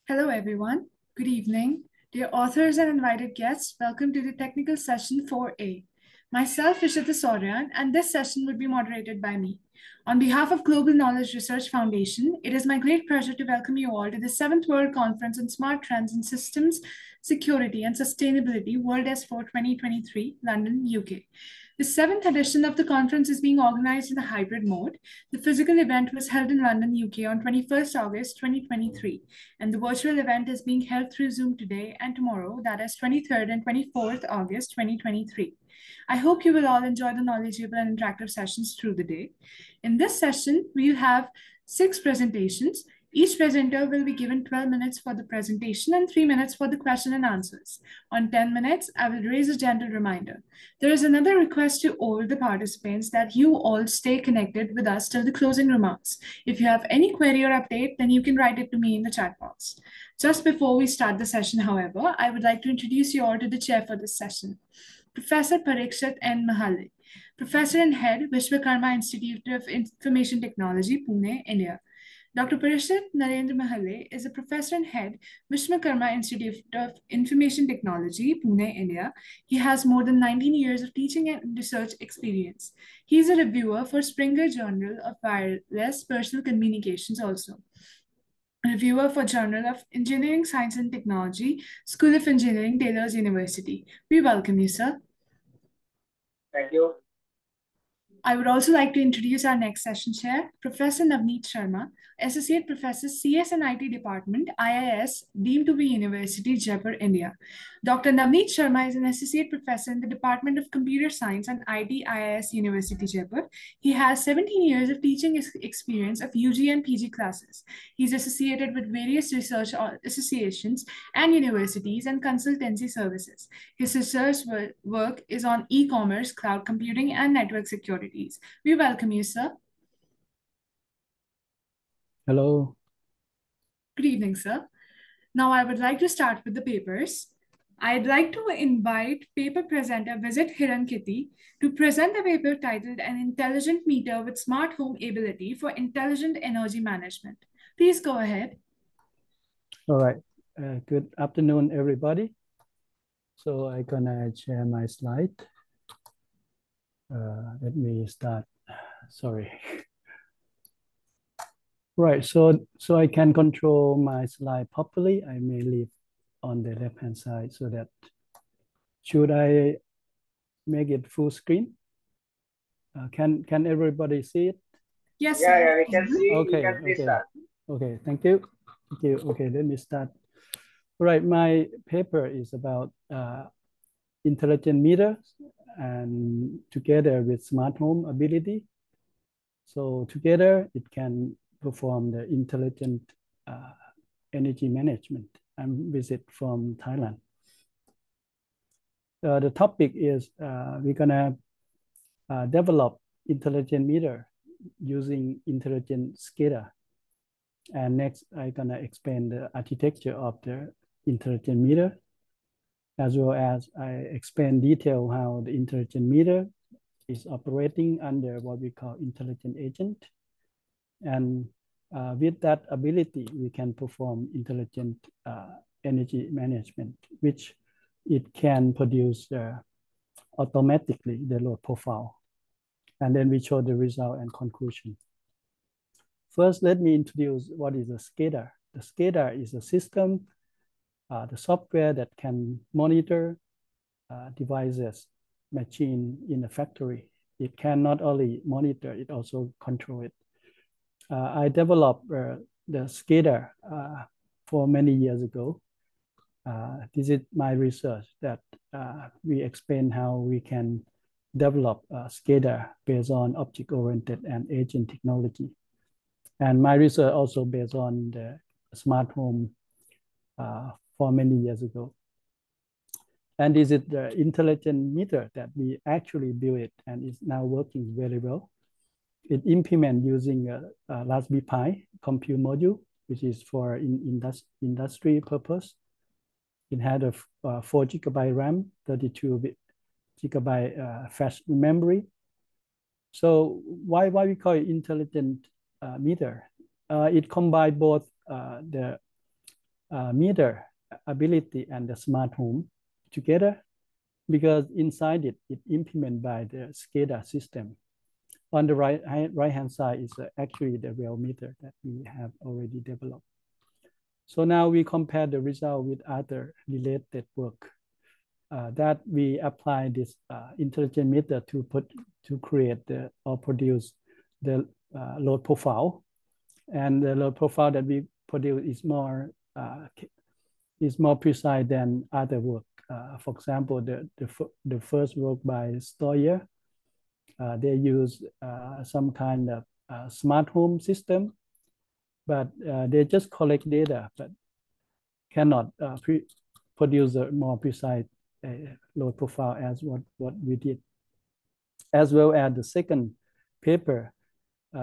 Hello, everyone. Good evening. Dear authors and invited guests, welcome to the technical session 4A. Myself, Ishita Sauryan, and this session will be moderated by me. On behalf of Global Knowledge Research Foundation, it is my great pleasure to welcome you all to the 7th World Conference on Smart Trends in Systems, Security and Sustainability, WS4 2023, London, UK. The 7th edition of the conference is being organized in a hybrid mode. The physical event was held in London, UK on 21st August 2023, and the virtual event is being held through Zoom today and tomorrow, that is 23rd and 24th August 2023. I hope you will all enjoy the knowledgeable and interactive sessions through the day. In this session, we'll have 6 presentations. Each presenter will be given 12 minutes for the presentation and 3 minutes for the question and answers. On 10 minutes, I will raise a gentle reminder. There is another request to all the participants that you all stay connected with us till the closing remarks. If you have any query or update, then you can write it to me in the chat box. Just before we start the session, however, I would like to introduce you all to the chair for this session, Professor Parikshit N. Mahalle, Professor and Head, Vishwakarma Institute of Information Technology, Pune, India. Dr. Parikshit Narendra Mahalle is a professor and head, Vishwakarma Institute of Information Technology, Pune, India. He has more than 19 years of teaching and research experience. He is a reviewer for Springer Journal of Wireless Personal Communications also. Reviewer for Journal of Engineering, Science and Technology, School of Engineering, Taylor's University. We welcome you, sir. Thank you. I would also like to introduce our next session chair, Professor Navneet Sharma, Associate Professor, CS and IT Department, IIS, deemed to be University, Jaipur, India. Dr. Navneet Sharma is an Associate Professor in the Department of Computer Science and IT, IIS, University, Jaipur. He has 17 years of teaching experience of UG and PG classes. He's associated with various research associations and universities and consultancy services. His research work is on e-commerce, cloud computing, and network security. We welcome you, sir. Hello. Good evening, sir. Now I would like to start with the papers. I'd like to invite paper presenter Visit Hirankiti to present the paper titled An Intelligent Meter with Smart Home Ability for Intelligent Energy Management. Please go ahead. All right. Good afternoon, everybody. So I'm gonna share my slide. Let me start. Sorry. Right. So I can control my slide properly. I may leave on the left-hand side so that should I make it full screen? Can everybody see it? Yes, yeah, sir. Yeah, we can see. Okay. You can please start. Okay. Thank you. Thank you. Okay. Let me start. All right. My paper is about intelligent meters and together with smart home ability. So together it can perform the intelligent energy management. I'm visit from Thailand. The topic is we're gonna develop intelligent meter using intelligent SCADA. And next I'm gonna explain the architecture of the intelligent meter, as well as I explain detail how the intelligent meter is operating under what we call intelligent agent. And with that ability, we can perform intelligent energy management, which it can produce automatically the load profile. And then we show the result and conclusion. First, let me introduce what is a SCADA. The SCADA is a system, the software that can monitor devices, machine in a factory. It can not only monitor, it also control it. I developed the SCADA for many years ago. This is my research that we explain how we can develop SCADA based on object-oriented and agent technology. And my research also based on the smart home for many years ago. And this is the intelligent meter that we actually built it and is now working very well. It implement using a Raspberry Pi compute module, which is for industry purpose. It had a 4 GB RAM, 32 GB flash memory. So why we call it intelligent meter? It combines both the meter ability and the smart home together, because inside it implemented by the SCADA system. On the right-hand side is actually the well meter that we have already developed. So now we compare the result with other related work that we apply this intelligent meter to create or produce the load profile. And the load profile that we produce is more precise than other work. For example, the first work by Stoyer, they use some kind of smart home system, but they just collect data, but cannot produce a more precise load profile as what we did. As well as the second paper,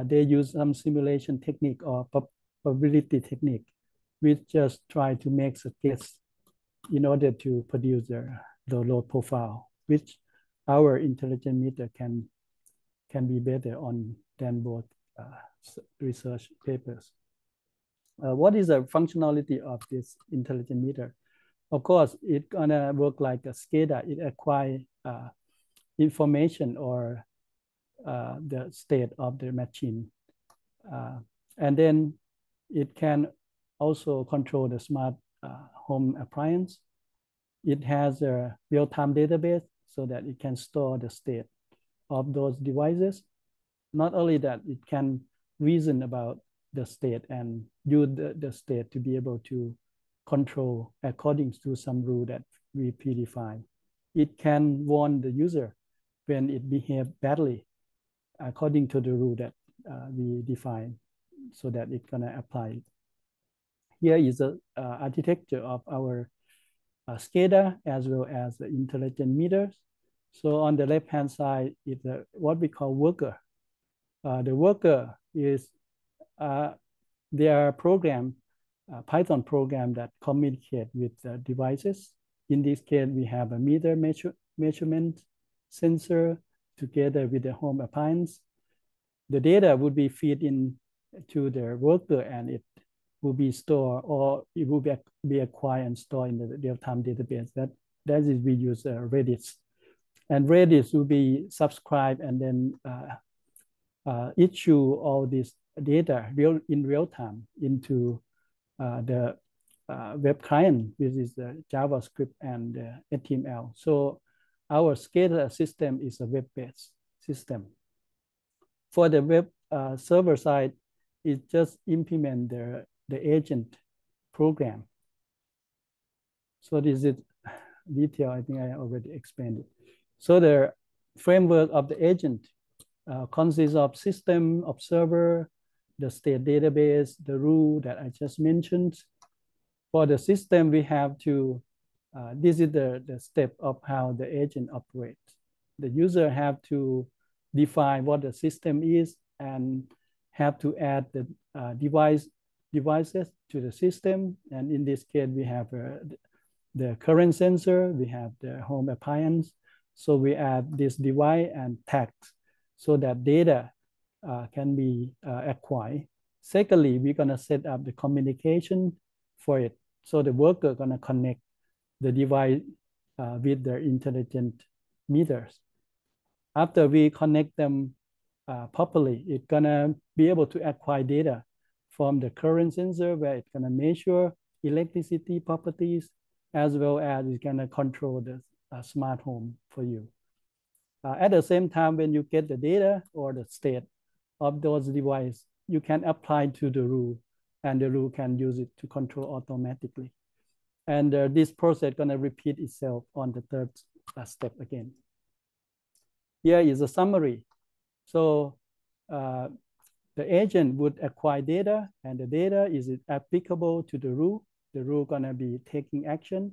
they use some simulation technique or probability technique, which just try to make a guess in order to produce the load profile, which our intelligent meter can be better on than both research papers. What is the functionality of this intelligent meter? Of course, it's gonna work like a SCADA. It acquires information or the state of the machine. And then it can also control the smart home appliance. It has a real-time database so that it can store the state of those devices. Not only that, it can reason about the state and use the state to be able to control according to some rule that we predefine. It can warn the user when it behaves badly according to the rule that we define, so that it's gonna apply it. Here is the architecture of our SCADA as well as the intelligent meters. So on the left-hand side is what we call worker. The worker is their program, Python program that communicate with devices. In this case, we have a meter measurement sensor together with the home appliance. The data would be fed in to the worker, and it will be stored, or it will be acquired and stored in the real-time database. That is, we use Redis. And Redis will be subscribed and then issue all this data in real time into the web client, which is the JavaScript and HTML. So our SCADA system is a web-based system. For the web server side, it just implement the agent program. So this is detail. I think I already explained it. So the framework of the agent consists of system, observer, the state database, the rule that I just mentioned. For the system, we have to, this is the step of how the agent operates. The user have to define what the system is and have to add the devices to the system. And in this case, we have the current sensor, we have the home appliance. So we add this device and tags so that data can be acquired. Secondly, we're gonna set up the communication for it. So the worker gonna connect the device with their intelligent meters. After we connect them properly, it's gonna be able to acquire data from the current sensor, where it's gonna measure electricity properties, as well as it's gonna control the smart home for you. At the same time, when you get the data or the state of those devices, you can apply to the rule, and the rule can use it to control automatically. And this process gonna repeat itself on the third step again. Here is a summary. So the agent would acquire data, and the data is applicable to the rule. The rule gonna be taking action,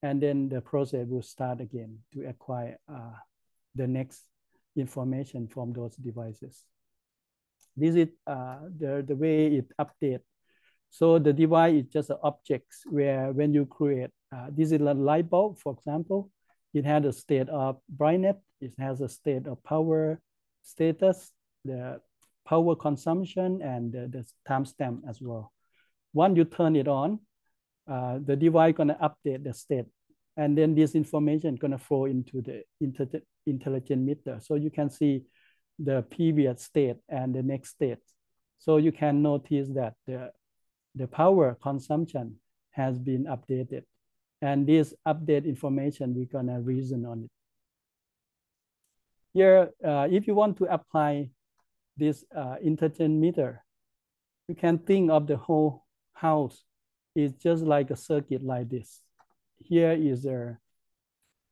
and then the process will start again to acquire the next information from those devices. This is the way it updates. So the device is just an object where when you create, this is a light bulb, for example, it has a state of brightness, it has a state of power status, the power consumption, and the timestamp as well. Once you turn it on, the device gonna update the state, and then this information gonna flow into the intelligent meter. So you can see the previous state and the next state. So you can notice that the power consumption has been updated. And this update information, we're gonna reason on it. Here, if you want to apply this intelligent meter, you can think of the whole house is just like a circuit like this. Here is the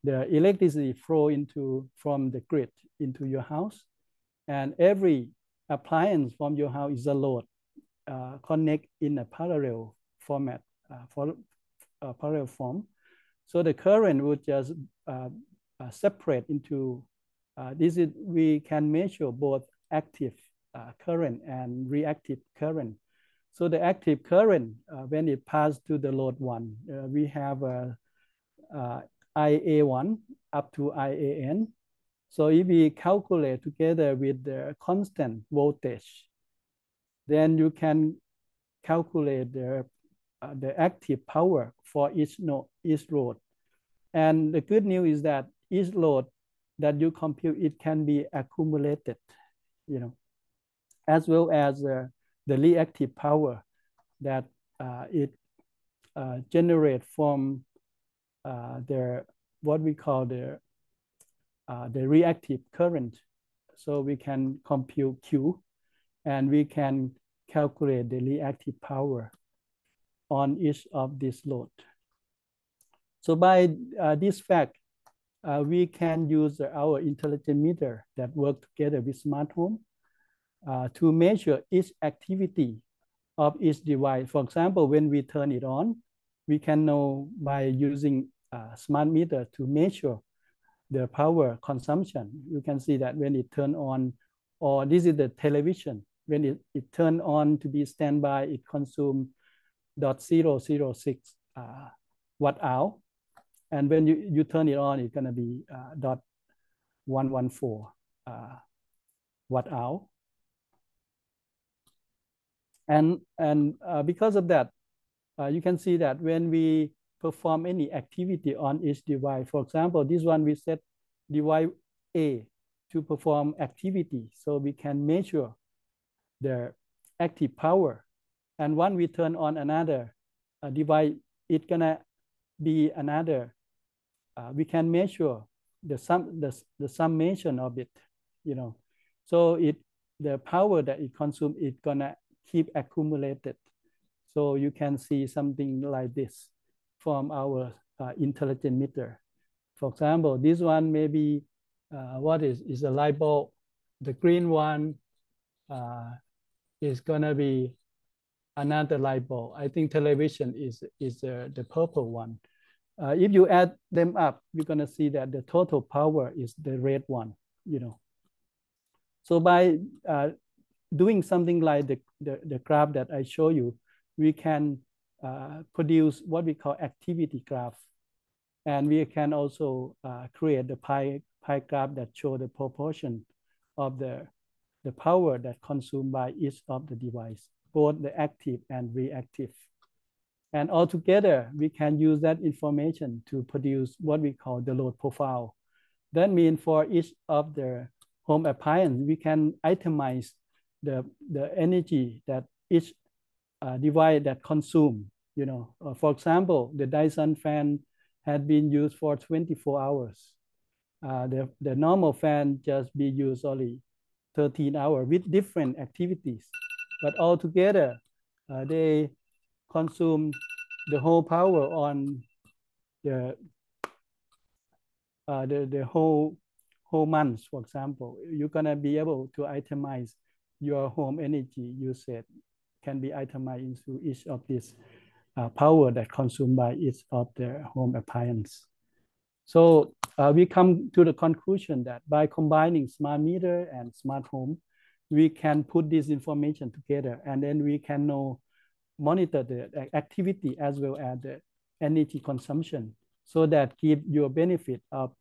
electricity flow from the grid into your house, and every appliance from your house is a load connect in a parallel format, parallel form. So the current would just separate into we can measure both active current and reactive current. So the active current, when it passes to the load 1, we have IA1 up to IAN. So if we calculate together with the constant voltage, then you can calculate the active power for each load. And the good news is that each load that you compute, it can be accumulated, as well as the reactive power that it generates from what we call the reactive current. So we can compute Q, and we can calculate the reactive power on each of this load. So by this fact, we can use our intelligent meter that work together with smart home to measure each activity of each device. For example, when we turn it on, we can know by using a smart meter to measure the power consumption. You can see that when it turn on, or this is the television, when it turn on to be standby, it consumes 0.006 watt hour. And when you turn it on, it's gonna be 0.114 watt hour. And because of that, you can see that when we perform any activity on each device, for example, this one we set device A to perform activity, so we can measure the active power. And when we turn on another device, it's gonna be another. We can measure the summation of it, So the power that it consumes is gonna keep accumulated. So you can see something like this from our intelligent meter. For example, this one maybe what is a light bulb. The green one is gonna be another light bulb. I think television is the purple one. If you add them up, you're gonna see that the total power is the red one, So by doing something like the graph that I show you, we can produce what we call activity graph. And we can also create the pie graph that show the proportion of the power that consumed by each of the device, both the active and reactive. And altogether, we can use that information to produce what we call the load profile. That means for each of the home appliance, we can itemize the energy that each device that consume. For example, the Dyson fan had been used for 24 hours. The normal fan just be used only 13 hours with different activities. But altogether, they consume the whole power on the whole month. For example, you're gonna be able to itemize your home energy usage, can be itemized into each of these power that consumed by each of the home appliance. So we come to the conclusion that by combining smart meter and smart home, we can put this information together, and then we can monitor the activity as well as the energy consumption, so that give you a benefit of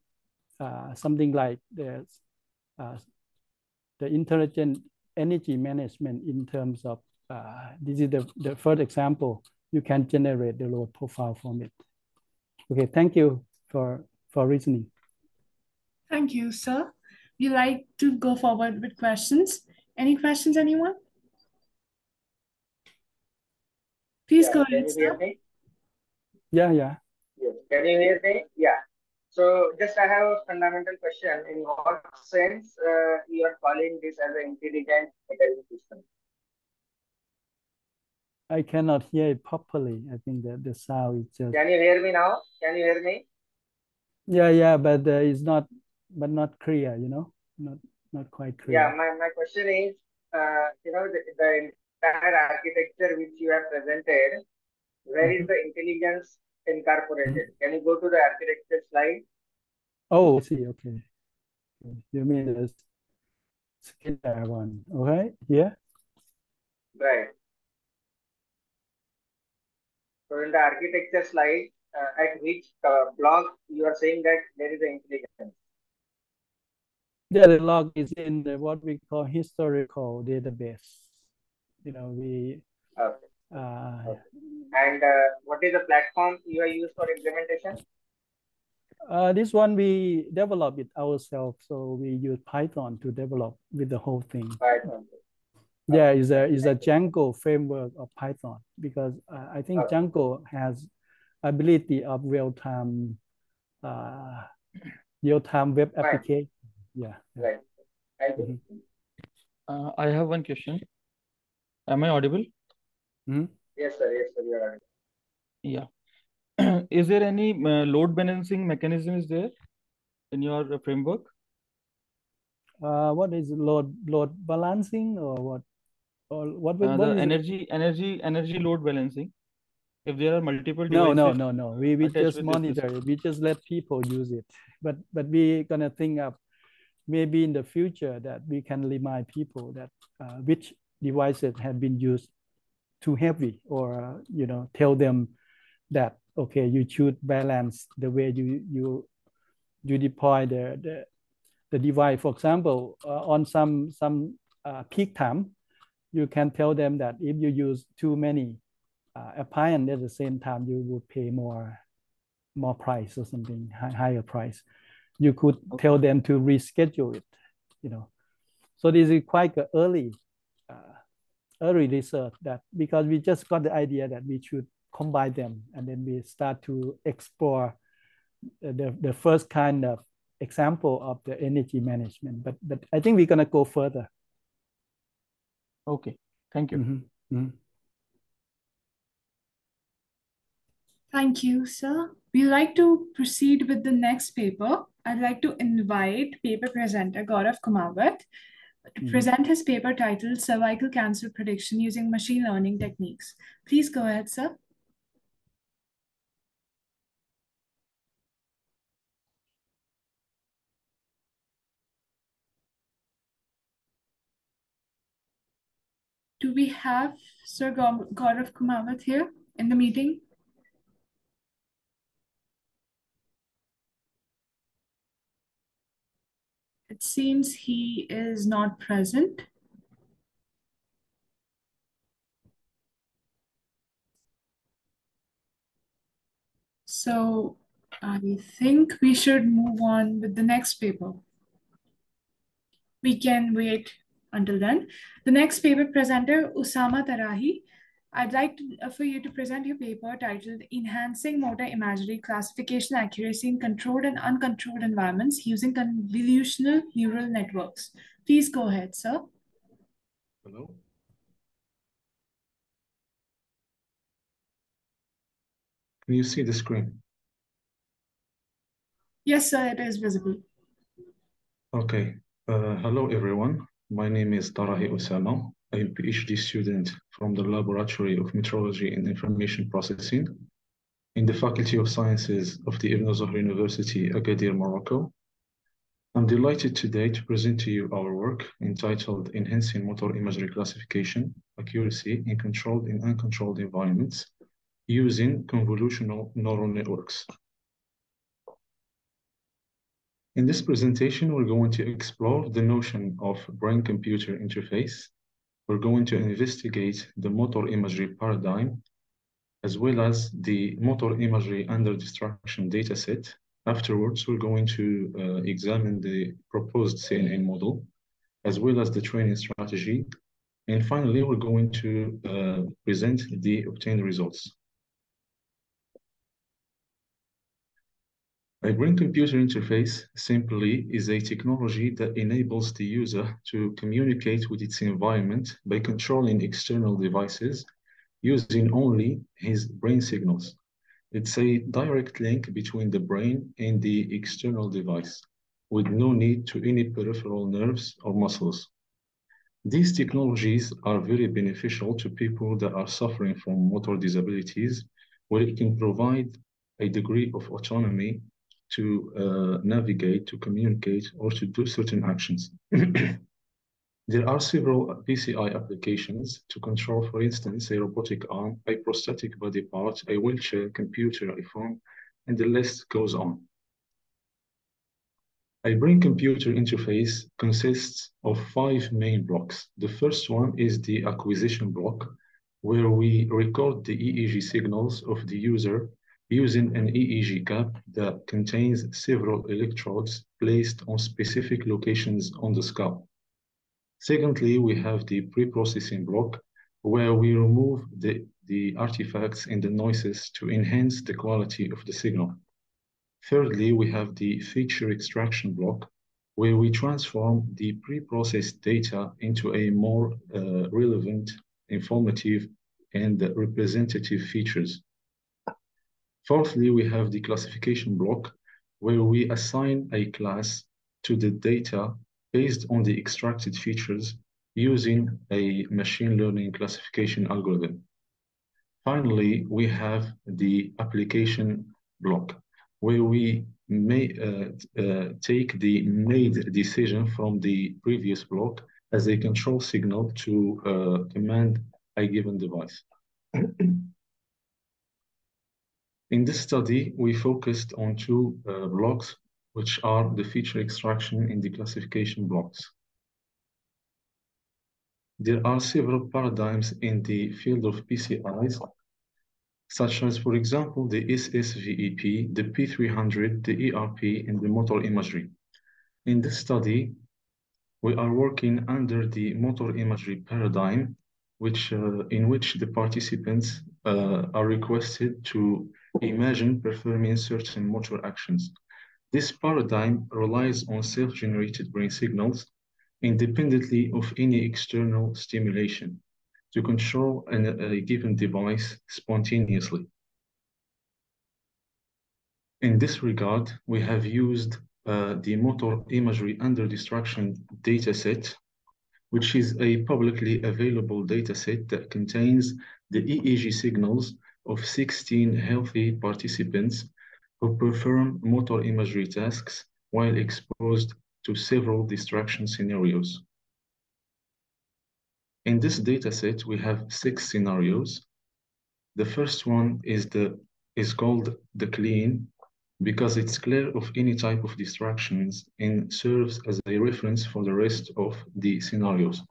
something like the intelligent energy management in terms of, this is the first example, you can generate the load profile from it. Okay, thank you for listening. Thank you, sir. We like to go forward with questions. Any questions, anyone? Please go Can ahead, you hear sir. me? Yeah. Yes. Can you hear me? Yeah. So just I have a fundamental question. In what sense you are calling this as an intelligent metering system? I cannot hear it properly. I think that the sound is just. Can you hear me now? Can you hear me? Yeah, but it's not clear. Not quite clear. Yeah, my question is, the entire architecture which you have presented, where is the intelligence incorporated? Can you go to the architecture slide? Oh, I see. Okay. You mean the SCADA one? Okay. Yeah. Right. So in the architecture slide, at which block you are saying that there is an intelligence? Yeah, the log is in what we call historical database. We. Okay. Okay. And what is the platform you are used for implementation? This one we develop it ourselves, so we use Python to develop with the whole thing. Python. Yeah, is a Django framework of Python, because I think Django has ability of real-time web application. Yeah. Right. Thank you. I have one question. Am I audible? Yes, sir. Yes, sir. You are audible. Yeah. Is there any load balancing mechanism is there in your framework? What is load balancing, or what? Or what? The energy load balancing. If there are multiple No. devices. We just monitor it. We just let people use it. But we're gonna think of maybe in the future that we can remind people that which devices have been used too heavy, or tell them that okay, you should balance the way you deploy the device. For example, on some peak time, you can tell them that if you use too many appliance at the same time, you will pay more price or something, higher price. You could tell them to reschedule it. So this is quite early research, that because we just got the idea that we should combine them, and then we start to explore the first kind of example of the energy management. But I think we're gonna go further. Okay, thank you. Thank you, sir. We'd like to proceed with the next paper. I'd like to invite paper presenter Gaurav Kumawat to present his paper titled Cervical Cancer Prediction Using Machine Learning Techniques. Please go ahead, sir. Do we have Sir Gaurav Kumawat here in the meeting? It seems he is not present. So I think we should move on with the next paper. We can wait until then. The next paper presenter, Usama Tarahi. I'd like for you to present your paper titled Enhancing Motor Imagery Classification Accuracy in Controlled and Uncontrolled Environments Using Convolutional Neural Networks. Please go ahead, sir. Hello. Can you see the screen? Yes, sir, it is visible. Okay. Hello, everyone. My name is Tarahi Osama. I'm a PhD student from the Laboratory of Metrology and Information Processing in the Faculty of Sciences of the Ibn Zahra University, Agadir, Morocco. I'm delighted today to present to you our work entitled Enhancing Motor Imagery Classification Accuracy in Controlled and Uncontrolled Environments using Convolutional Neural Networks. In this presentation, we're going to explore the notion of brain-computer interface. We're going to investigate the motor imagery paradigm as well as the motor imagery under distraction dataset. Afterwards, we're going to examine the proposed CNN model, as well as the training strategy. And finally, we're going to present the obtained results. A brain-computer interface simply is a technology that enables the user to communicate with its environment by controlling external devices using only his brain signals. It's a direct link between the brain and the external device, with no need to any peripheral nerves or muscles. These technologies are very beneficial to people that are suffering from motor disabilities, where it can provide a degree of autonomy to navigate, to communicate, or to do certain actions. There are several PCI applications to control, for instance, a robotic arm, a prosthetic body part, a wheelchair, computer, a phone, and the list goes on. A brain-computer interface consists of 5 main blocks. The first one is the acquisition block, where we record the EEG signals of the user using an EEG cap that contains several electrodes placed on specific locations on the scalp. Secondly, we have the pre-processing block, where we remove the artifacts and the noises to enhance the quality of the signal. Thirdly, we have the feature extraction block, where we transform the pre-processed data into a more relevant, informative, and representative features. Fourthly, we have the classification block, where we assign a class to the data based on the extracted features using a machine learning classification algorithm. Finally, we have the application block, where we may take the made decision from the previous block as a control signal to command a given device. In this study, we focused on 2 blocks, which are the feature extraction and the classification blocks. There are several paradigms in the field of PCIs, such as, for example, the SSVEP, the P300, the ERP, and the motor imagery. In this study, we are working under the motor imagery paradigm, in which the participants are requested to imagine performing certain motor actions. This paradigm relies on self-generated brain signals independently of any external stimulation to control a given device spontaneously. In this regard, we have used the motor imagery under distraction dataset, which is a publicly available dataset that contains the EEG signals of 16 healthy participants who perform motor imagery tasks while exposed to several distraction scenarios. In this dataset, we have 6 scenarios. The first one is called the clean, because it's clear of any type of distractions and serves as a reference for the rest of the scenarios.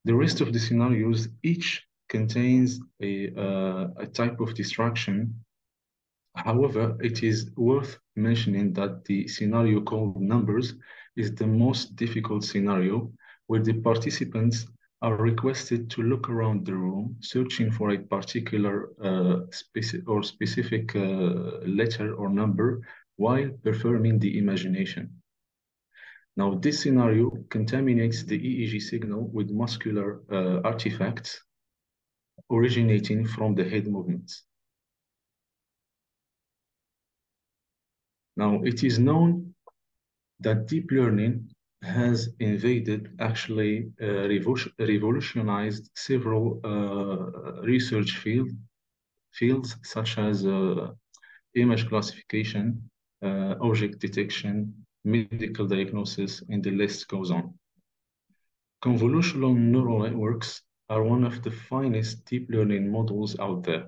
The rest of the scenarios each contains a type of distraction. However, it is worth mentioning that the scenario called numbers is the most difficult scenario, where the participants are requested to look around the room, searching for a particular specific letter or number while performing the imagination. Now, this scenario contaminates the EEG signal with muscular artifacts originating from the head movements. Now, it is known that deep learning has actually revolutionized several research fields such as image classification, object detection, medical diagnosis, and the list goes on. Convolutional neural networks are one of the finest deep learning models out there.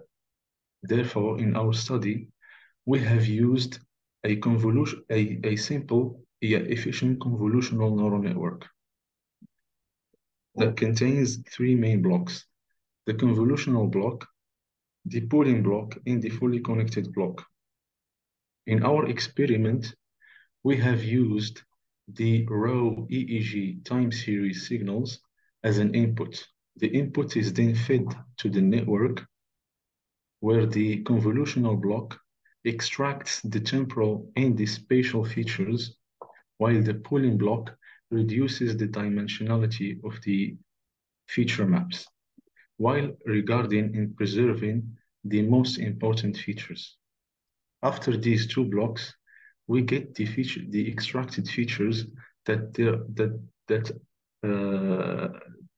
Therefore, in our study, we have used a simple yet efficient convolutional neural network that contains 3 main blocks: the convolutional block, the pooling block in the fully connected block. In our experiment, we have used the raw EEG time series signals as an input. The input is then fed to the network, where the convolutional block extracts the temporal and the spatial features, while the pooling block reduces the dimensionality of the feature maps, while regarding and preserving the most important features. After these two blocks, we get the extracted features that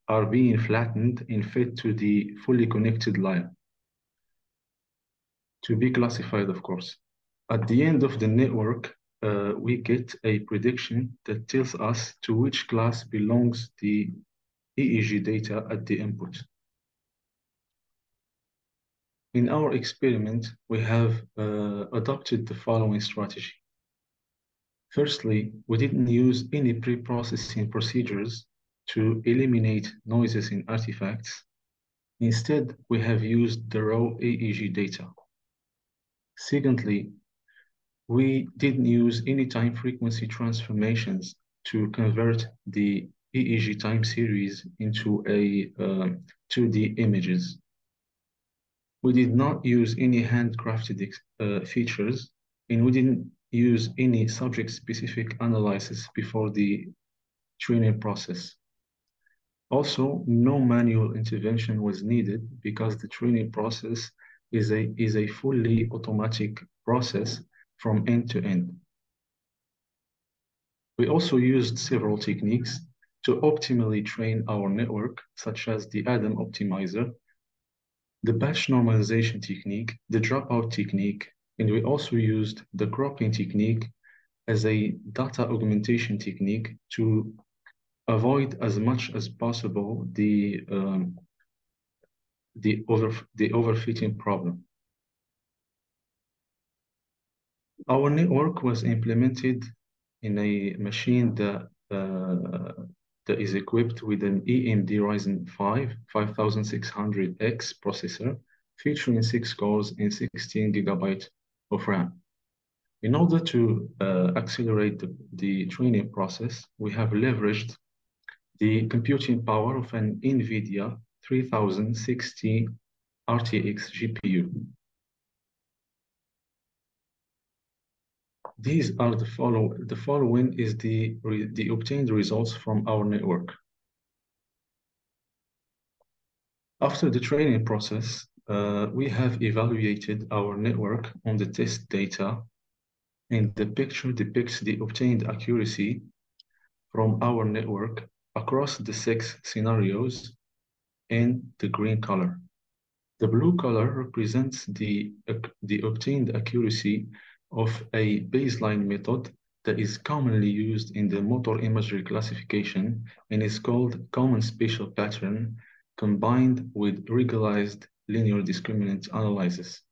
are being flattened and fed to the fully connected line to be classified, of course. At the end of the network, we get a prediction that tells us to which class belongs the EEG data at the input. In our experiment, we have adopted the following strategy. Firstly, we didn't use any pre-processing procedures to eliminate noises and artifacts. Instead, we have used the raw EEG data. Secondly, we didn't use any time frequency transformations to convert the EEG time series into a 2D images. We did not use any handcrafted features, and we didn't use any subject-specific analysis before the training process. Also, no manual intervention was needed because the training process is a fully automatic process from end to end. We also used several techniques to optimally train our network, such as the Adam optimizer, the batch normalization technique, the dropout technique, and we also used the cropping technique as a data augmentation technique to avoid as much as possible the overfitting problem. Our network was implemented in a machine that is equipped with an AMD Ryzen 5 5600X processor featuring 6 cores and 16 GB of RAM. In order to accelerate the training process, we have leveraged the computing power of an NVIDIA 3060 RTX GPU. These are the following is the obtained results from our network. After the training process, we have evaluated our network on the test data, and the picture depicts the obtained accuracy from our network across the 6 scenarios in the green color. The blue color represents the obtained accuracy of a baseline method that is commonly used in the motor imagery classification and is called common spatial pattern combined with regularized linear discriminant analysis.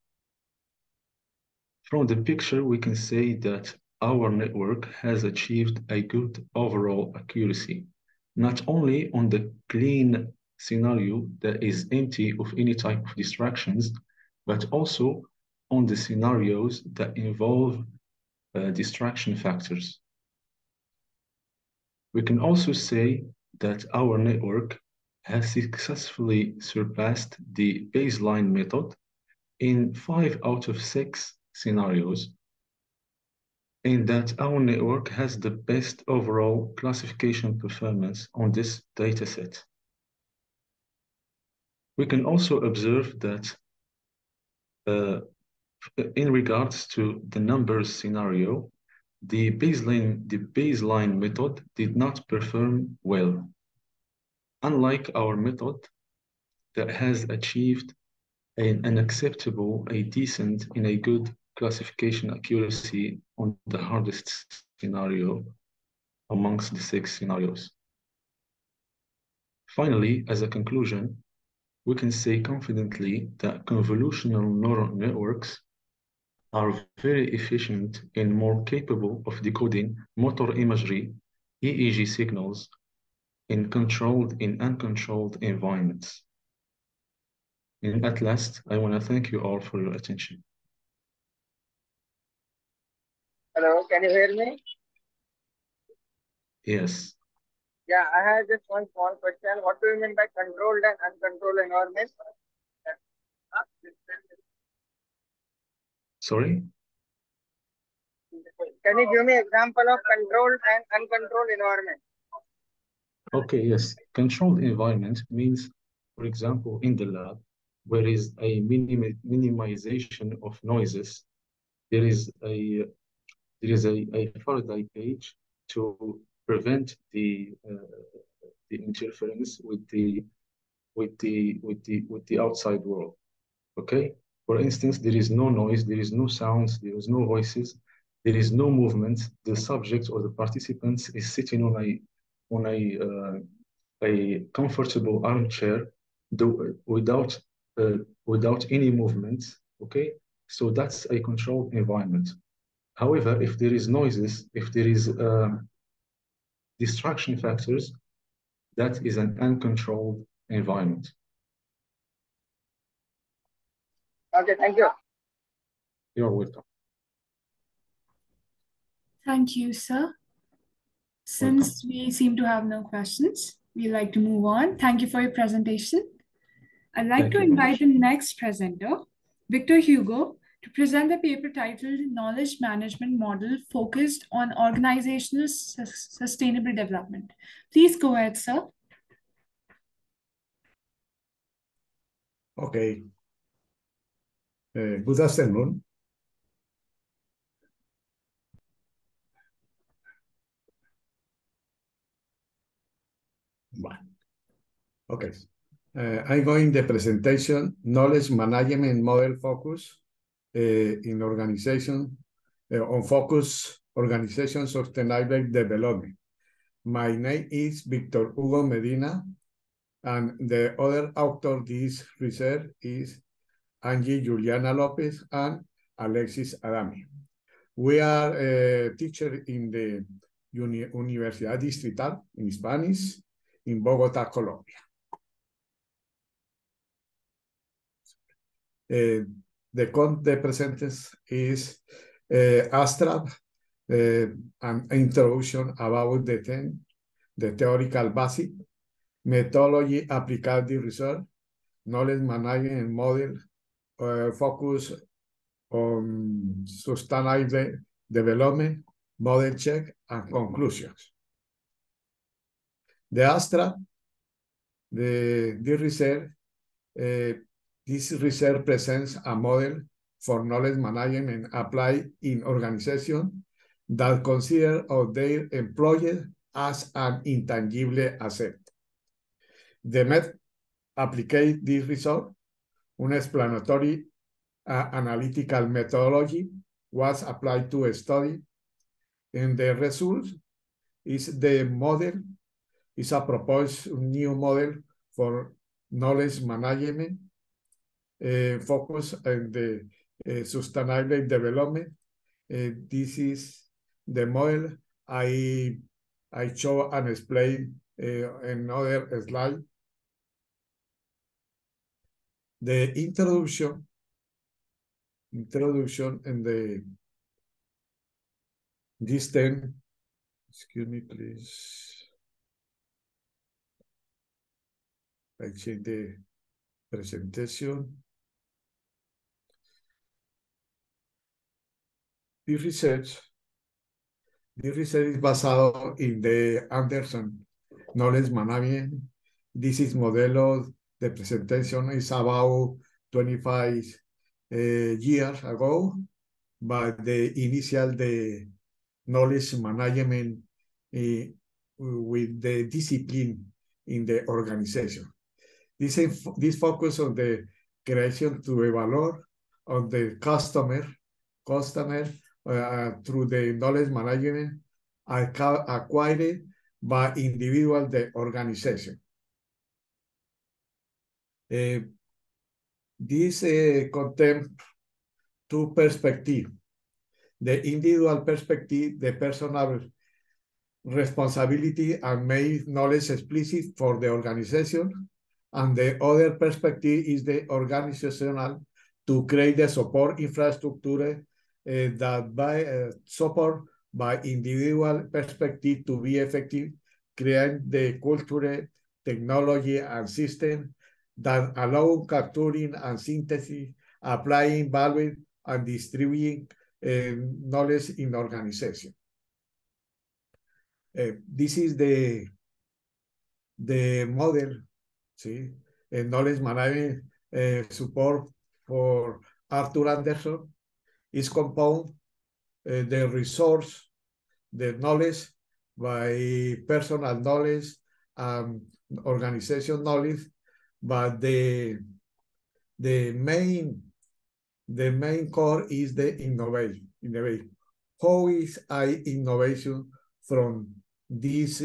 From the picture, we can say that our network has achieved a good overall accuracy, not only on the clean scenario that is empty of any type of distractions, but also on the scenarios that involve distraction factors. We can also say that our network has successfully surpassed the baseline method in 5 out of 6 scenarios, and that our network has the best overall classification performance on this dataset. We can also observe that in regards to the numbers scenario, the baseline method did not perform well, unlike our method that has achieved an acceptable, a decent, and a good classification accuracy on the hardest scenario amongst the 6 scenarios. Finally, as a conclusion, we can say confidently that convolutional neural networks are very efficient and more capable of decoding motor imagery, EEG signals in controlled and uncontrolled environments. And at last, I want to thank you all for your attention. Hello, can you hear me? Yes. Yeah, I have just one small question. What do you mean by controlled and uncontrolled environment? Sorry? Can you give me example of controlled and uncontrolled environment? Okay, yes. Controlled environment means, for example, in the lab, where is a minimization of noises. There is a Faraday cage to prevent the interference with the outside world. Okay? For instance, there is no noise, there is no sounds, there is no voices, there is no movement. The subject or the participants is sitting on a comfortable armchair without any movement. Okay? So that's a controlled environment. However, if there is noises, if there is distraction factors, that is an uncontrolled environment. Okay, thank you. You're welcome. Thank you, sir. Since we seem to have no questions, we'd like to move on. Thank you for your presentation. I'd like Thank to you very invite much. the next presenter, Victor Hugo, to present the paper titled Knowledge Management Model Focused on Organizational Sustainable Development. Please go ahead, sir. Okay. Good afternoon. Okay. I'm going the presentation Knowledge Management Model Focus in organization on focus organization sustainable development. My name is Victor Hugo Medina, and the other author of this research is Angie Juliana Lopez and Alexis Adami. We are teachers in the Universidad Distrital in Spanish in Bogotá, Colombia. The presenters is abstract, an introduction about the theoretical basic, methodology applied research, knowledge management model, focus on sustainable development, model check, and conclusions. The abstract, the research, this research presents a model for knowledge management applied in organizations that consider of their employees as an intangible asset. The method applies this result, an explanatory analytical methodology was applied to a study, and the result is the model is a proposed new model for knowledge management focus on the sustainable development. This is the model I show and explain another slide. The introduction in this 10, excuse me, please. I change the presentation. This research is basado in the Anderson knowledge management. This is model. The presentation is about 25 years ago, but the knowledge management with the discipline in the organization. This focus on the creation to a value on the customer through the knowledge management acquired by individual the organization. This contains two perspectives. The individual perspective, the personal responsibility and make knowledge explicit for the organization, And the other perspective is the organizational, to create the support infrastructure that by support by individual perspective to be effective, create the culture, technology, and system that allow capturing and synthesis, applying value, and distributing knowledge in organization. This is the model, see, knowledge management support for Arthur Anderson is compound the resource, the knowledge by personal knowledge and organization knowledge, but the main core is the innovation. How is innovation from these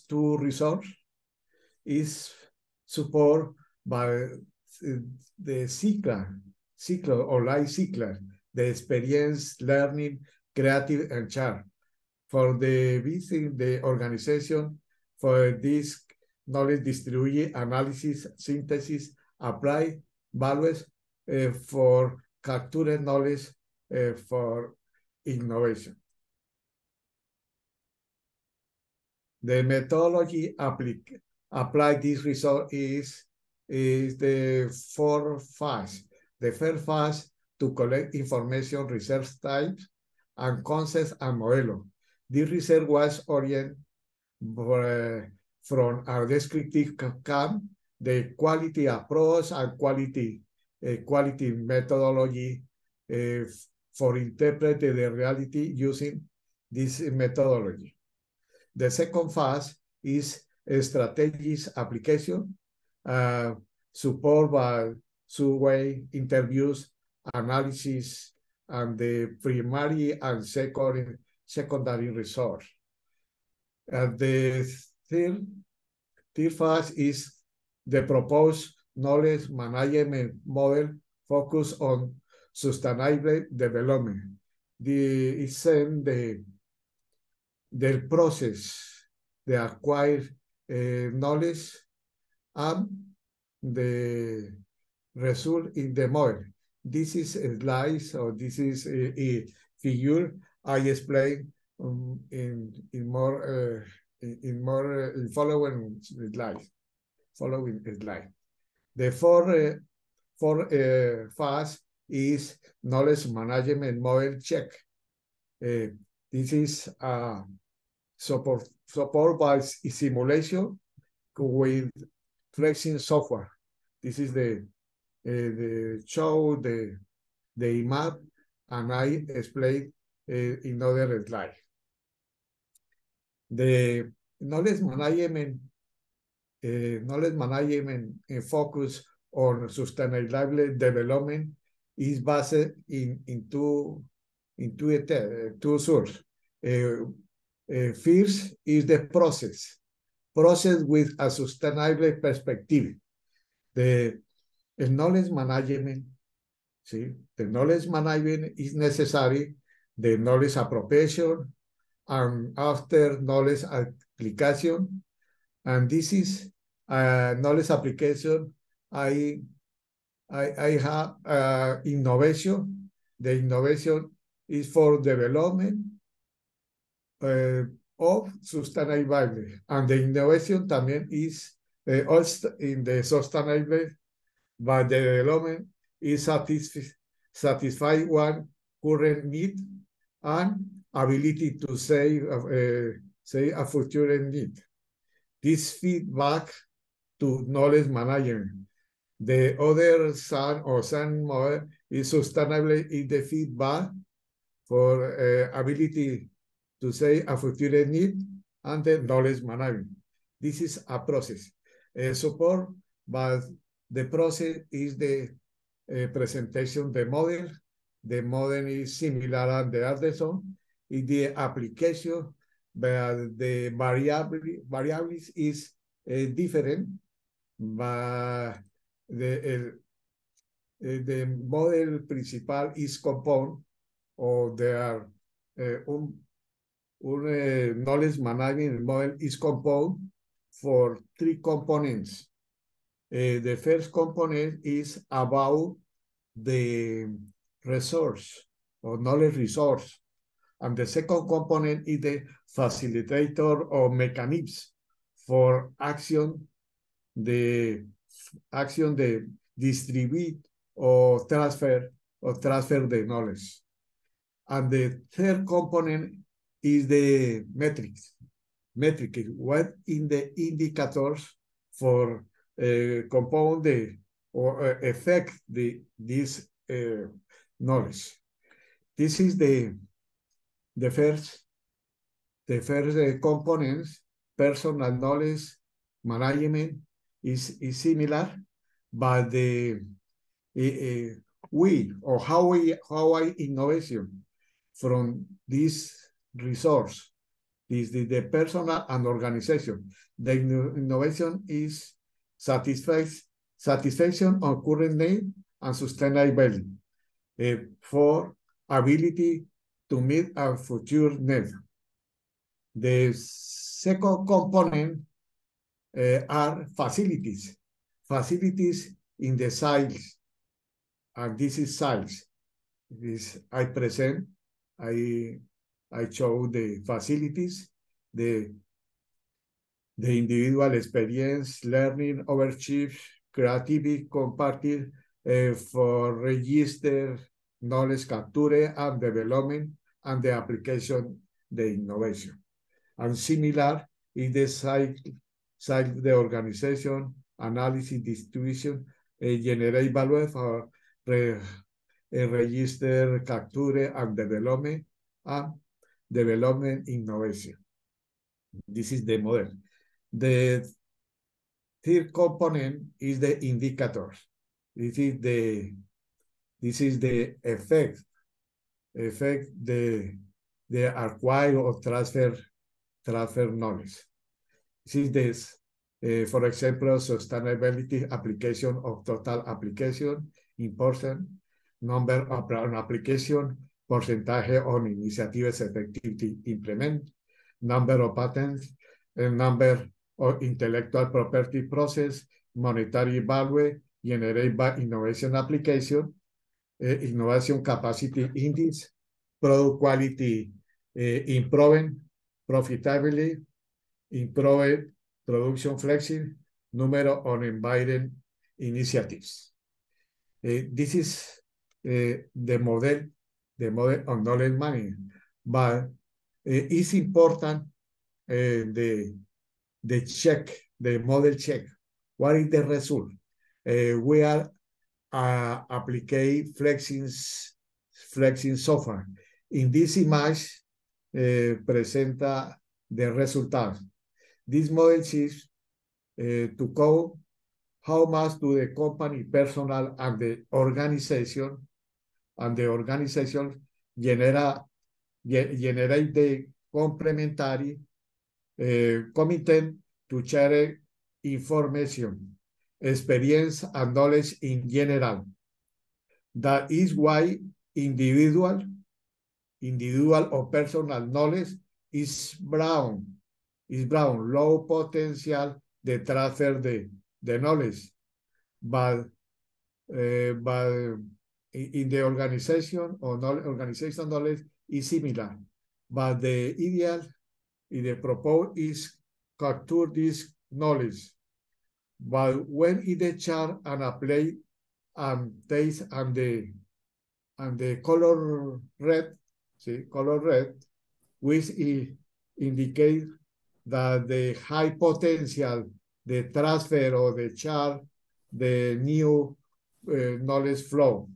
two resources is support by the cycle or life cycle, the experience, learning, creative, and chart. For the organization, for this knowledge distribution, analysis, synthesis, apply values for capture knowledge for innovation. The methodology apply this result is the 4 phases. The first phase to collect information, research types, and concepts and models. This research was oriented from a descriptive camp, the quality approach and quality methodology for interpreting the reality using this methodology. The second phase is strategies application, support by survey, interviews, analysis, and the primary and secondary resource. The third phase is the proposed knowledge management model focused on sustainable development. It's the process, the acquired knowledge, and the result in the model. This is a slide, so this is a figure I explain in following slide. The four phase is knowledge management model check. This is support by simulation with flexing software. This is the show the map, and I explain in other slide. The knowledge management focus on sustainable development is based in two sources. First is the process with a sustainable perspective. The knowledge management, see, the knowledge management is necessary, the knowledge appropriation, and after knowledge application. And this is knowledge application. I have innovation. The innovation is for development of sustainability, and the innovation también is also in the sustainable, but the development is satisfy one current need and ability to say a future need. This feedback to knowledge management. The other sun model is sustainable in the feedback for ability to say a future need and the knowledge management. This is a process. Support, but the process is the presentation, the model. The model is similar to the Anderson. In the application, but the variables is different, but the model principal is compound, or there are knowledge management model is compound, for three components. The first component is about the resource or knowledge resource. And the second component is the facilitator or mechanisms for action, the distribute or transfer the knowledge. And the third component is the metrics. What in the indicators for compound or affect this knowledge. This is the first components. Personal knowledge management is similar, but how I innovation from this resource is the personal and organization. The innovation is satisfaction on current need and sustainability for ability to meet our future needs. The second component are facilities. Facilities in the sites, and this is sites. This I present. I show the facilities, the individual experience, learning, ownership, creativity, comparted for register, knowledge capture and development, and the application, the innovation. And similar is the site, the organization, analysis, distribution, generate value for register, capture, and development innovation. This is the model. The third component is the indicators. This is the effect the acquire or transfer knowledge. This is this, for example, sustainability application of total application, important number of application, percentage on initiatives effectively implement, number of patents, and number of intellectual property process, monetary value, generated by innovation application, innovation capacity index, product quality improving, profitability, improved production flexing, number on environment initiatives. This is the model on knowledge management, but it's important the check, the model check. What is the result? We are applying flexing software. In this image, presenta the results. This model is to code how much do the company, personal, and the organization generate the complementary commitment to share information, experience, and knowledge in general. That is why individual or personal knowledge is brown, low potential to transfer the knowledge, but in the organization or organization knowledge is similar, but the ideal in the proposed is capture this knowledge, but when it chart and apply and taste and the color red, which indicate that the high potential, the transfer or the chart, the new knowledge flow.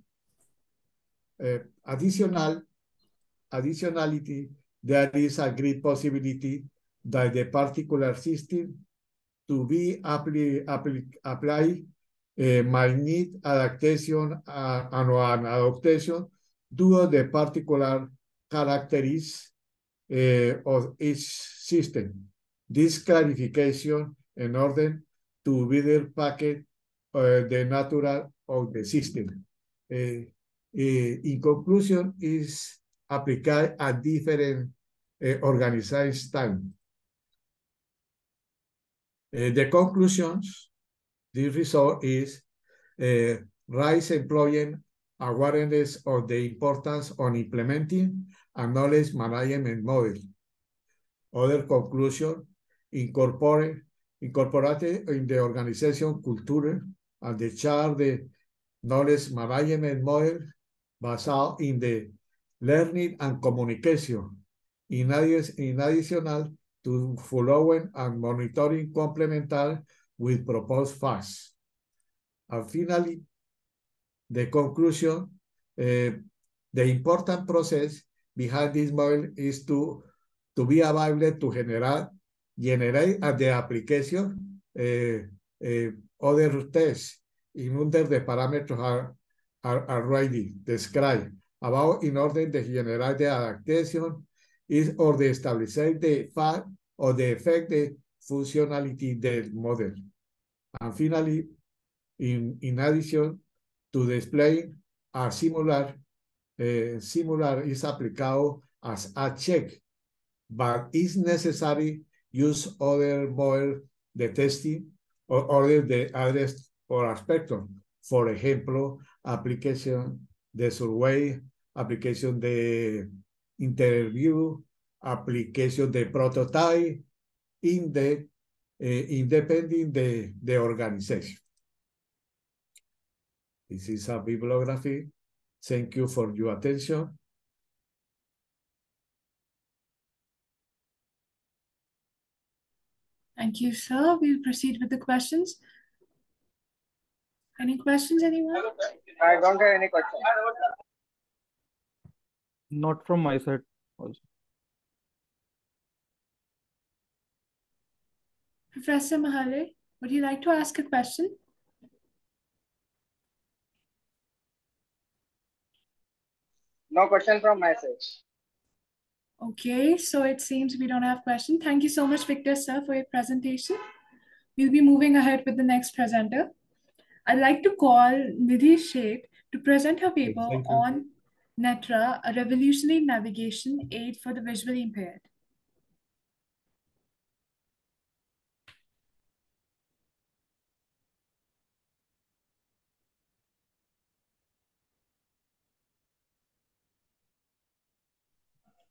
Additionality, there is a great possibility that the particular system to be applied might need adaptation and an adaptation due to the particular characteristics of each system. This clarification in order to better package the nature of the system. In conclusion, is applied at different organized time. The conclusions, this result is rise employing awareness of the importance on implementing a knowledge management model. Other conclusion, incorporated in the organization culture and the chart the knowledge management model based in the learning and communication. In addition to following and monitoring complementary with proposed facts. And finally, the conclusion, the important process behind this model is to be able to generate at the application other tests in under the parameters are already described about in order to generate the adaptation is or the establish the fact or the effect the functionality del model. And finally, in addition to display a similar is aplicado as a check, but it's necessary use other model de testing or other the address or spectrum. For example, application de survey, application de interview, application de prototype in the independent the organization. This is a bibliography. Thank you for your attention. Thank you, sir. We'll proceed with the questions. Any questions, anyone? I don't have any question. Not from my side also. Professor Mahale, would you like to ask a question? No question from my side. Okay, so it seems we don't have questions. Thank you so much, Victor, sir, for your presentation. We'll be moving ahead with the next presenter. I'd like to call Nidhi Sheth to present her paper on Netra, a revolutionary navigation aid for the visually impaired.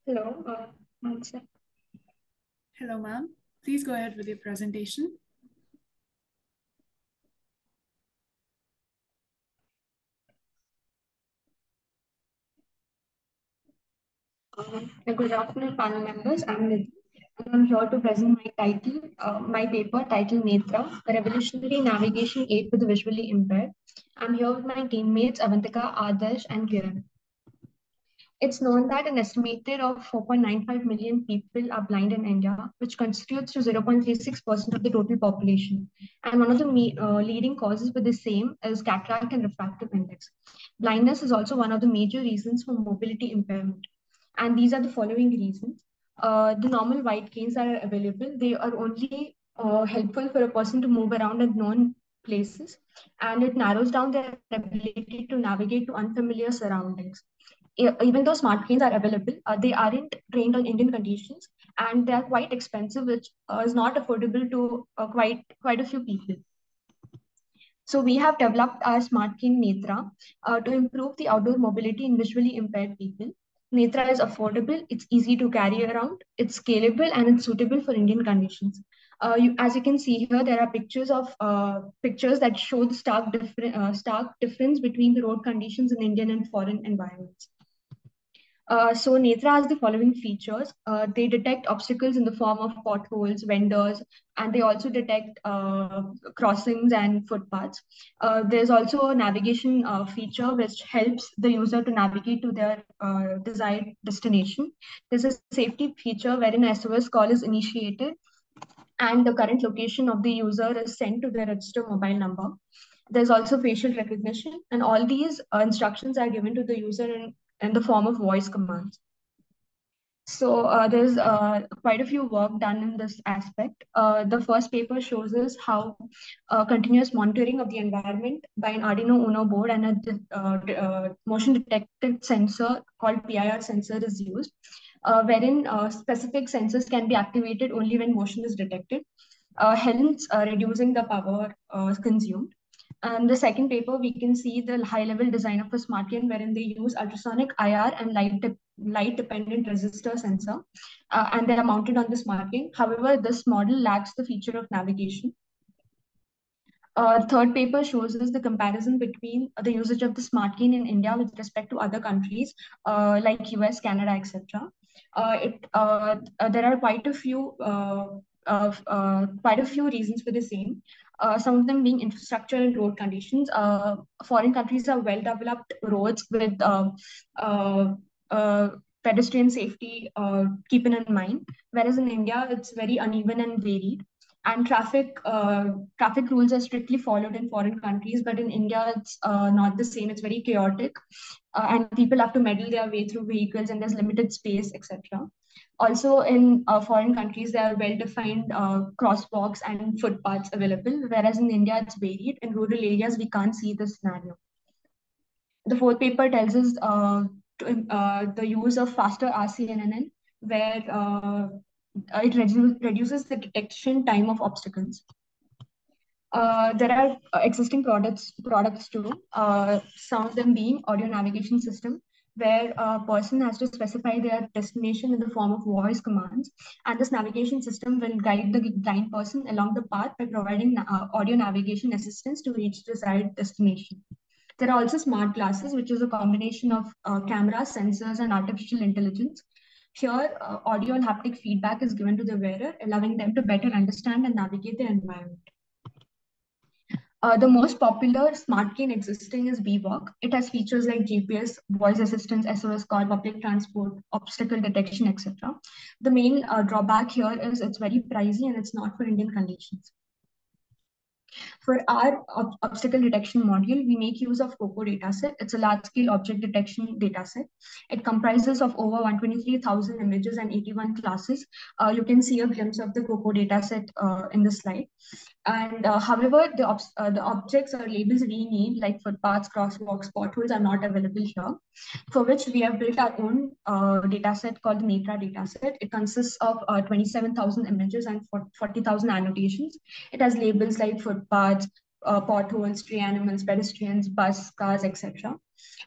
Hello, one sec. Hello, ma'am. Please go ahead with your presentation. Good afternoon, panel members. I'm Nidhi. I'm here to present my paper titled Netra, a revolutionary navigation aid for the visually impaired. I'm here with my teammates Avantika, Adarsh, and Kiran. It's known that an estimated of 4.95 million people are blind in India, which constitutes to 0.36% of the total population. And one of the leading causes for the same is cataract and refractive index. Blindness is also one of the major reasons for mobility impairment. And these are the following reasons. The normal white canes that are available, they are only helpful for a person to move around in known places, and it narrows down their ability to navigate to unfamiliar surroundings. Even though smart canes are available, they aren't trained on Indian conditions, and they are quite expensive, which is not affordable to quite a few people. So we have developed our smart cane Netra to improve the outdoor mobility in visually impaired people. Netra is affordable, it's easy to carry around, it's scalable, and it's suitable for Indian conditions. As you can see here, there are pictures that show the stark difference between the road conditions in Indian and foreign environments. So Netra has the following features. They detect obstacles in the form of potholes, vendors, and they also detect crossings and footpaths. There's also a navigation feature which helps the user to navigate to their desired destination. There's a safety feature wherein a SOS call is initiated and the current location of the user is sent to their registered mobile number. There's also facial recognition, and all these instructions are given to the user in the form of voice commands. So there's quite a few work done in this aspect. The first paper shows us how continuous monitoring of the environment by an Arduino Uno board and a motion detected sensor called PIR sensor is used, wherein specific sensors can be activated only when motion is detected. hence reducing the power consumed. And the second paper, we can see the high-level design of a smart cane, wherein they use ultrasonic IR and light-dependent resistor sensor, and they are mounted on the smart cane. However, this model lacks the feature of navigation. Third paper shows us the comparison between the usage of the smart cane in India with respect to other countries like US, Canada, etc. There are quite a few reasons for the same. Some of them being infrastructure and road conditions. Foreign countries have well-developed roads with pedestrian safety keeping in mind, whereas in India it's very uneven and varied. And traffic rules are strictly followed in foreign countries, but in India it's not the same. It's very chaotic, and people have to meddle their way through vehicles, and there's limited space, etc. Also, in foreign countries, there are well-defined crosswalks and footpaths available, whereas in India it's varied. In rural areas, we can't see this scenario. The fourth paper tells us the use of faster RCNN, where it reduces the detection time of obstacles. There are existing products too, some of them being audio navigation system, where a person has to specify their destination in the form of voice commands, and this navigation system will guide the blind person along the path by providing audio navigation assistance to reach the desired destination. There are also smart glasses, which is a combination of cameras, sensors, and artificial intelligence. Here, audio and haptic feedback is given to the wearer, allowing them to better understand and navigate the environment. The most popular smart cane existing is WeWalk. It has features like GPS, voice assistance, SOS call, public transport, obstacle detection, etc. The main drawback here is it's very pricey and it's not for Indian conditions. For our obstacle detection module, we make use of COCO dataset. It's a large-scale object detection dataset. It comprises of over 123,000 images and 81 classes. You can see a glimpse of the COCO dataset in the slide. And however, the objects or labels we need, like footpaths, crosswalks, potholes, are not available here, for which we have built our own dataset called the Netra dataset. It consists of 27,000 images and 40,000 annotations. It has labels like footpaths, potholes, stray animals, pedestrians, bus, cars, etc.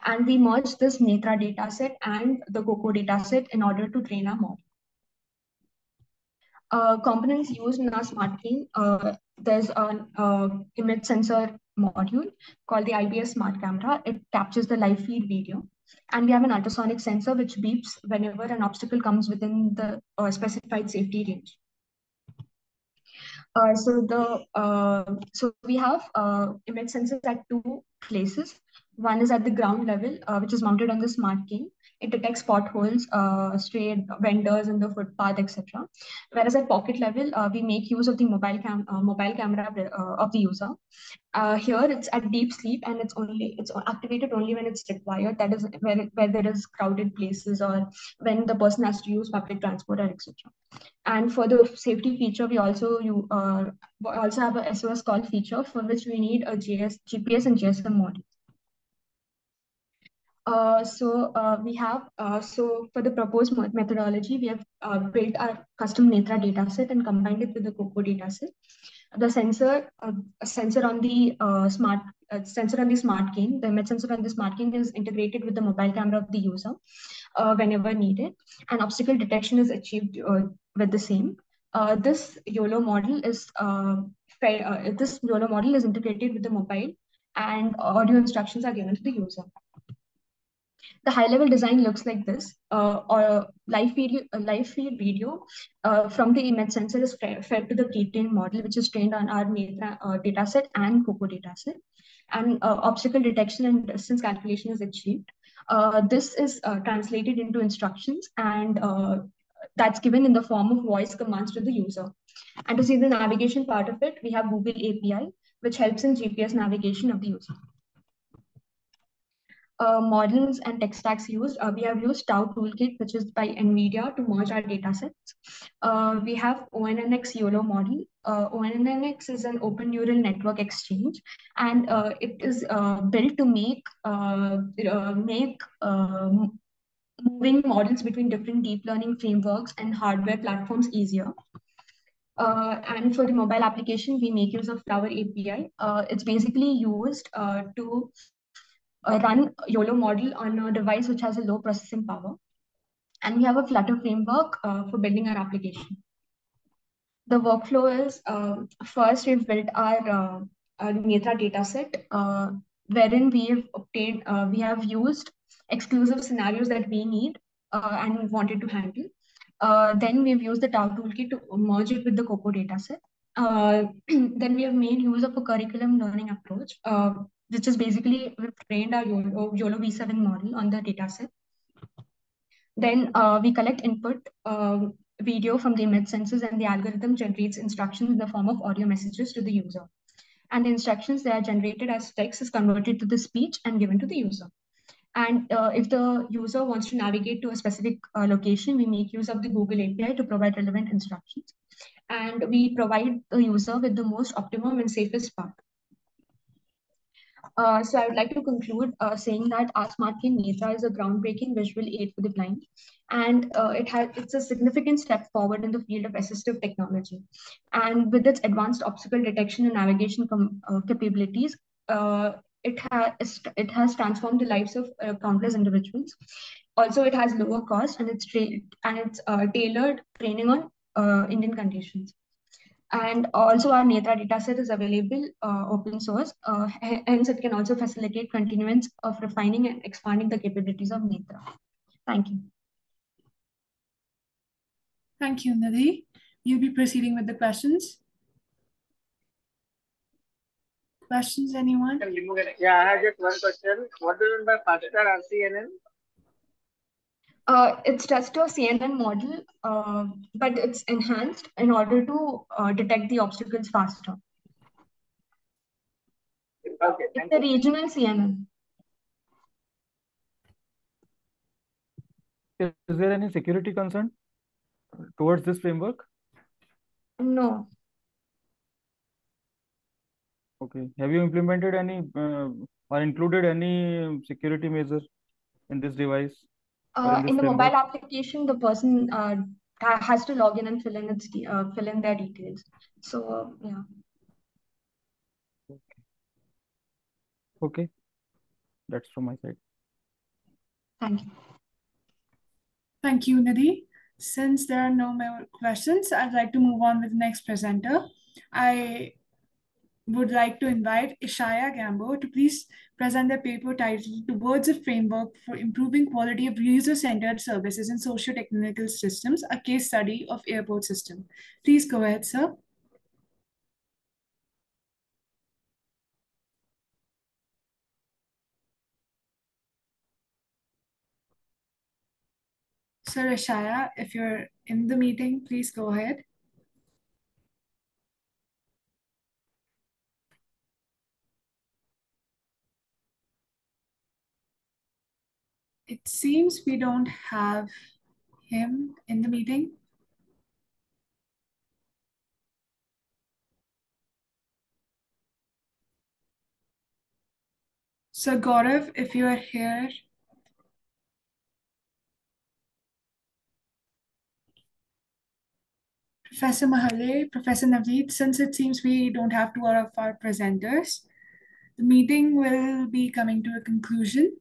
And we merged this Netra dataset and the COCO dataset in order to train our model. Components used in our smart cane, there's an image sensor module called the IBS smart camera. It captures the live feed video. And we have an ultrasonic sensor which beeps whenever an obstacle comes within the specified safety range. So we have image sensors at two places. One is at the ground level, which is mounted on the smart cane. It detects potholes, stray vendors in the footpath, etc. Whereas at pocket level, we make use of the mobile camera of the user. Here it's at deep sleep, and it's activated only when it's required. That is where there is crowded places or when the person has to use public transport, etc. And for the safety feature, we also have a SOS call feature, for which we need a GPS and GSM module. So for the proposed methodology, we have built our custom Netra dataset and combined it with the COCO dataset. The sensor on the smart cane, the image sensor on the smart cane is integrated with the mobile camera of the user whenever needed, and obstacle detection is achieved with the same. This YOLO model is integrated with the mobile, and audio instructions are given to the user. The high-level design looks like this. Live feed video from the image sensor is fed to the pre-trained model, which is trained on our Netra dataset and COCO dataset. And obstacle detection and distance calculation is achieved. This is translated into instructions, and that's given in the form of voice commands to the user. And to see the navigation part of it, we have Google API, which helps in GPS navigation of the user. Models and tech stacks used. We have used Tau Toolkit, which is by NVIDIA, to merge our datasets. We have ONNX YOLO model. ONNX is an open neural network exchange, and it is built to make moving models between different deep learning frameworks and hardware platforms easier. And for the mobile application, we make use of Flower API. It's basically used to run YOLO model on a device which has a low processing power. And we have a Flutter framework for building our application. The workflow is first we've built our Netra dataset, wherein we have used exclusive scenarios that we need and wanted to handle. Then we've used the Tau toolkit to merge it with the Coco dataset. Then we have made use of a curriculum learning approach, which is basically we've trained our YOLO V7 model on the dataset. Then we collect input video from the image sensors, and the algorithm generates instructions in the form of audio messages to the user. And the instructions that are generated as text is converted to the speech and given to the user. And if the user wants to navigate to a specific location, we make use of the Google API to provide relevant instructions. And we provide the user with the most optimum and safest path. So I would like to conclude saying that our SmartCare Netra is a groundbreaking visual aid for the blind, and it's a significant step forward in the field of assistive technology. And with its advanced obstacle detection and navigation capabilities, it has transformed the lives of countless individuals. Also, it has lower cost, and it's tailored training on Indian conditions. And also our Netra dataset is available open source. Hence, it can also facilitate continuance of refining and expanding the capabilities of Netra. Thank you. Thank you, Nidhi. You'll be proceeding with the questions. Questions, anyone? Yeah, I have just one question. What do you mean by faster RCNN? It's just a CNN model, but it's enhanced in order to detect the obstacles faster. Okay, it's a regional CNN. Is there any security concern towards this framework? No. Okay. Have you implemented any or included any security measure in this device? In the mobile application, the person has to log in and fill in their details. So yeah. Okay. That's from my side. Thank you. Thank you, Nidhi. Since there are no more questions, I'd like to move on with the next presenter. I would like to invite Ishaya Gambo to please present their paper titled Towards a Framework for Improving Quality of User-Centered Services in Socio-Technical Systems, a case study of airport system. Please go ahead, sir. Sir Ishaya, if you're in the meeting, please go ahead. It seems we don't have him in the meeting. Sir Gaurav, if you are here. Professor Mahalle, Professor Navneet, since it seems we don't have two of our presenters, the meeting will be coming to a conclusion.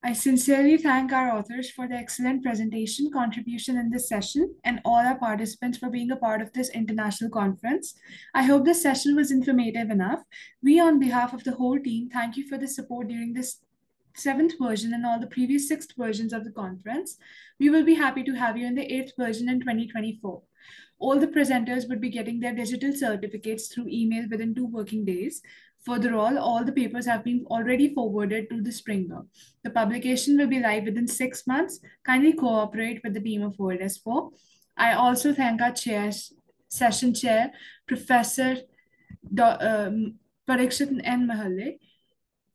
I sincerely thank our authors for the excellent presentation, contribution in this session, and all our participants for being a part of this international conference. I hope this session was informative enough. We, on behalf of the whole team, thank you for the support during this 7th version and all the previous 6th versions of the conference. We will be happy to have you in the 8th version in 2024. All the presenters would be getting their digital certificates through email within 2 working days. Furthermore, all the papers have been already forwarded to the Springer. The publication will be live within 6 months. Kindly cooperate with the team of WS4. I also thank our session chair, Professor Parikshit N. Mahalle,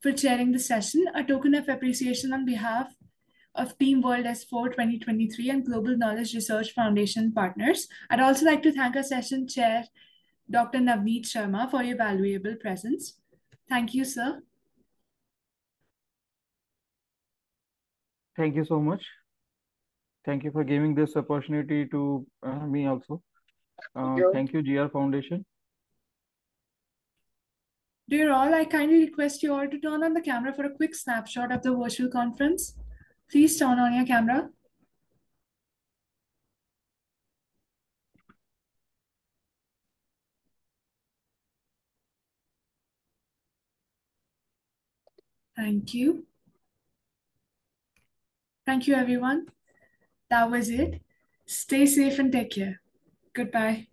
for chairing the session. A token of appreciation on behalf of Team WS4 2023 and Global Knowledge Research Foundation partners. I'd also like to thank our session chair, Dr. Navneet Sharma, for your valuable presence. Thank you, sir. Thank you so much. Thank you for giving this opportunity to me also. you. Thank you, GR Foundation. Dear all, I kindly request you all to turn on the camera for a quick snapshot of the virtual conference. Please turn on your camera. Thank you. Thank you, everyone. That was it. Stay safe and take care. Goodbye.